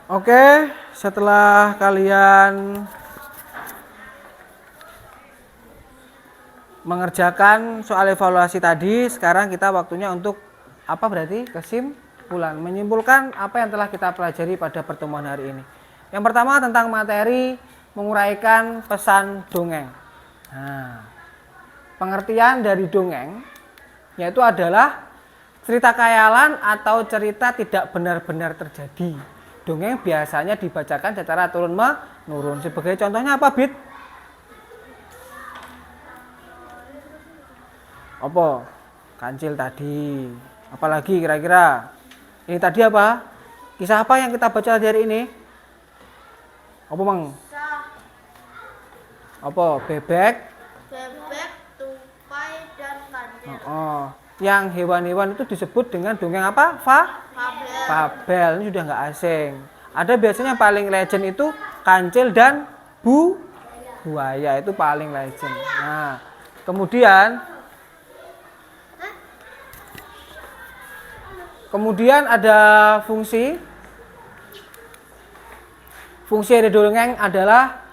Oke, setelah kalian mengerjakan soal evaluasi tadi, sekarang kita waktunya untuk apa berarti? Kesimpulan, menyimpulkan apa yang telah kita pelajari pada pertemuan hari ini. Yang pertama tentang materi menguraikan pesan dongeng. Nah, pengertian dari dongeng yaitu adalah cerita khayalan atau cerita tidak benar-benar terjadi. Dongeng biasanya dibacakan secara turun-menurun. Sebagai contohnya apa, Bit? Apa? Kancil tadi. Apalagi kira-kira? Ini tadi apa? Kisah apa yang kita baca hari ini? Apa, Mang? Apa? Bebek, tupai, dan kancil. Yang hewan-hewan itu disebut dengan dongeng apa? Fabel. Ini sudah nggak asing. Ada biasanya paling legend itu kancil dan buaya, itu paling legend. Nah, kemudian ada fungsi dari dongeng adalah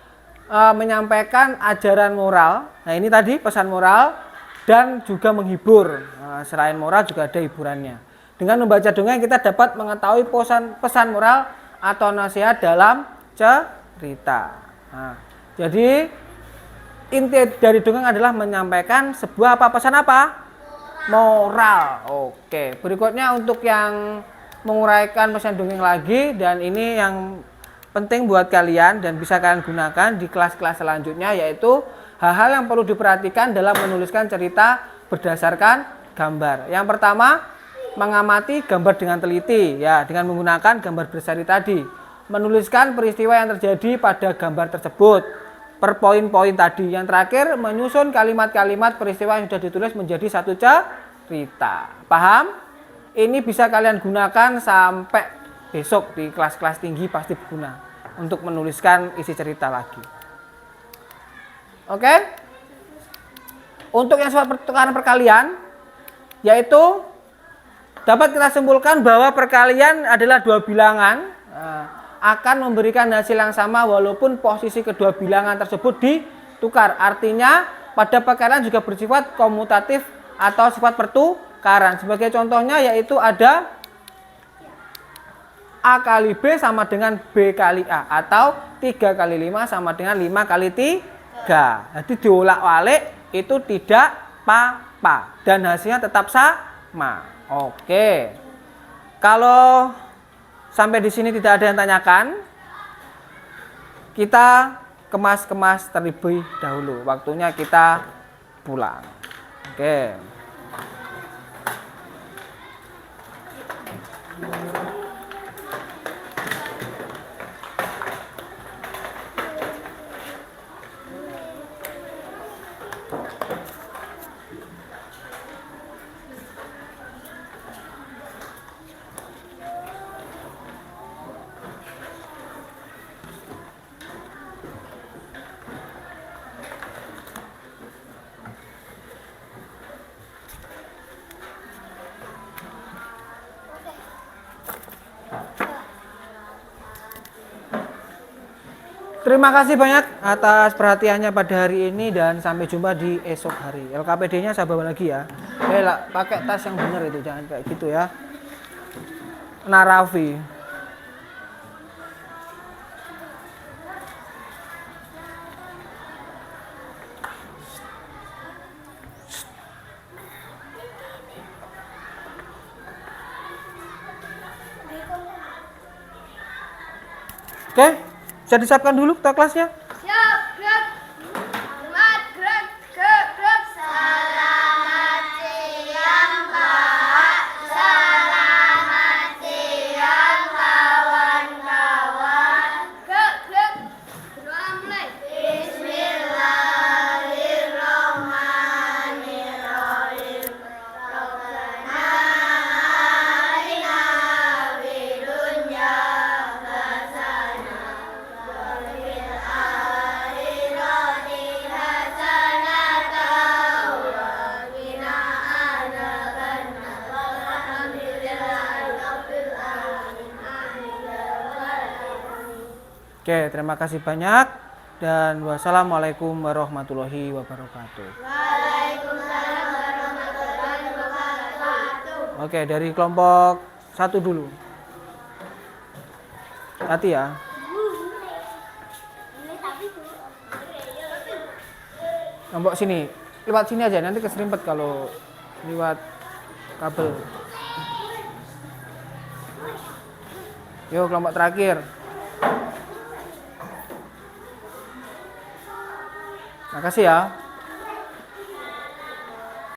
menyampaikan ajaran moral. Nah, ini tadi pesan moral dan juga menghibur. Nah, selain moral juga ada hiburannya. Dengan membaca dongeng kita dapat mengetahui pesan moral atau nasihat dalam cerita. Nah, jadi inti dari dongeng adalah menyampaikan sebuah pesan apa? Moral. Oke, berikutnya untuk yang menguraikan pesan dongeng lagi, dan ini yang penting buat kalian dan bisa kalian gunakan di kelas-kelas selanjutnya, yaitu hal-hal yang perlu diperhatikan dalam menuliskan cerita berdasarkan gambar. Yang pertama, mengamati gambar dengan teliti, ya, dengan menggunakan gambar bersari tadi. Menuliskan peristiwa yang terjadi pada gambar tersebut per poin-poin tadi. Yang terakhir, menyusun kalimat-kalimat peristiwa yang sudah ditulis menjadi satu cerita. Paham? Ini bisa kalian gunakan sampai besok di kelas-kelas tinggi, pasti berguna untuk menuliskan isi cerita lagi. Oke? Untuk yang soal pertukaran perkalian, yaitu dapat kita simpulkan bahwa perkalian adalah dua bilangan akan memberikan hasil yang sama walaupun posisi kedua bilangan tersebut ditukar. Artinya pada perkalian juga bersifat komutatif atau sifat pertukaran. Sebagai contohnya yaitu ada A kali B sama dengan B kali A, atau 3 kali 5 sama dengan 5 kali 3. Jadi diolak-walik itu tidak apa-apa dan hasilnya tetap sama. Oke, kalau sampai di sini tidak ada yang tanyakan, kita kemas-kemas terlebih dahulu. Waktunya kita pulang. Oke. Terima kasih banyak atas perhatiannya pada hari ini dan sampai jumpa di esok hari. LKPD-nya saya bawa lagi ya. Lah, pakai tas yang benar itu, jangan kayak gitu ya. Narafi. Oke, bisa disiapkan dulu ketua kelasnya. Siap, gerak. Selamat gerak, gerak. Selamat siang, Pak. Selamat siang, kawan-kawan. Gerak. Doa mulai. Bismillahirrahmanirrahim. Rabbana atina fid dunya Oke, terima kasih banyak dan wassalamualaikum warahmatullahi wabarakatuh. Waalaikumsalam warahmatullahi wabarakatuh. Oke, dari kelompok 1 dulu. Hati ya. Kelompok sini. Lewat sini aja, nanti keserimpet kalau lewat kabel. Yuk, kelompok terakhir. Makasih ya.